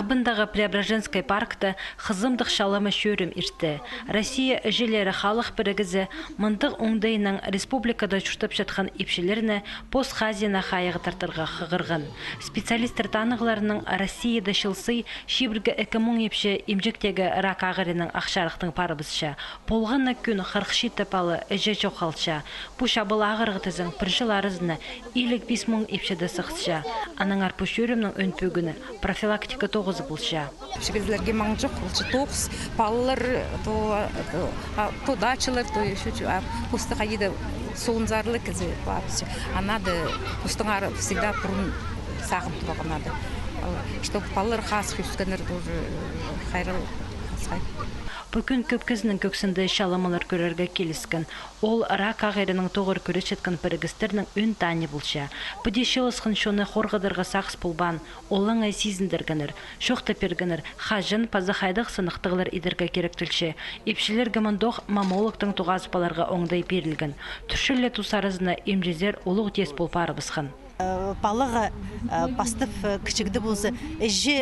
Бындағы Преображенскай паркта хызымдық шалымы шөрім иртті. Россия әжелері халық бірігізі мындық оңдайының республикада жұштап жатқан епшелеріні пост-хазина қайығы тартырға қығырған. Специалистер танығыларының Россияда шылсый шибіргі әкімің епші емжіктегі рак ағырының ақшарықтың парыбызша. Полғанна күн қырқши тапалы әже жоқалша. Бұ шабыл ағырғы тізің бір жыл арызына илік 5000 епшеді сықсша. Аның арпы шөрімнің өнпөгіні профилактика тоғызы болша. Шегізлерге маң жоқ, тоғыз балылар, то дачылар, то пусты қайды соғынзарлы кізі бапсы. Анады пустыңар всегда бұрын сағым тұрған ады. Чтобы балылар қас хүскенер тоже қайрыл қасқай. Бүгін көпкізінің көксінді шаламалар көрерге келіскен. Ол рак ағырының тоғыр көріс жеткен бірігістерінің өн тәні бұлша. Бұде шылысқын шоны қорғадырға сақс бұлбан, олың әй сезіндіргінір, шоқты пергінір, қажын пазы қайдық сынықтығылар идірге керектілші. Епшілер гіміндоқ мамологтың туғазпаларға оңдай берілген. Түшілі тусарызына емжезер олық дес бұл пары бұсқан. Балығы бастып кішігді болсы әжі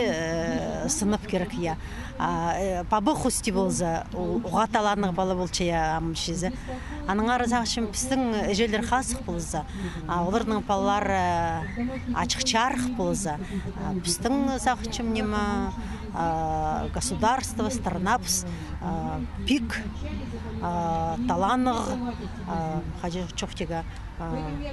сынып керек я. Бабы құсти болсы ұғаталарының балы болчы я амышызы. Аның арызақшым пістің әжелер қасық болсы. Олардың балалар ачықчарық болсы. Пістің сақшым нема государство, страна, пик, таланың қажы чоқтега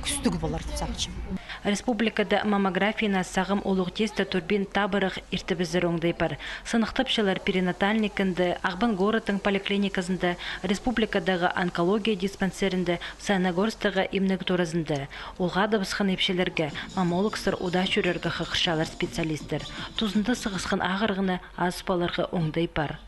күстігі болар деп сақшым. Республикада маммографияна сағым олық тесті турбин табырық иртібізір оңдай бар. Сынықтыпшылар перинатальникінді, Ағбан городың поликлиникасында, республикадағы онкология диспансерінде, Саяногорстағы имнік торазында. Олға дабысқан епшелерге, мамологсыр уда шүрерге қықшалар специалистер. Тузында сығысқан ағырғыны аспаларға оңдай бар.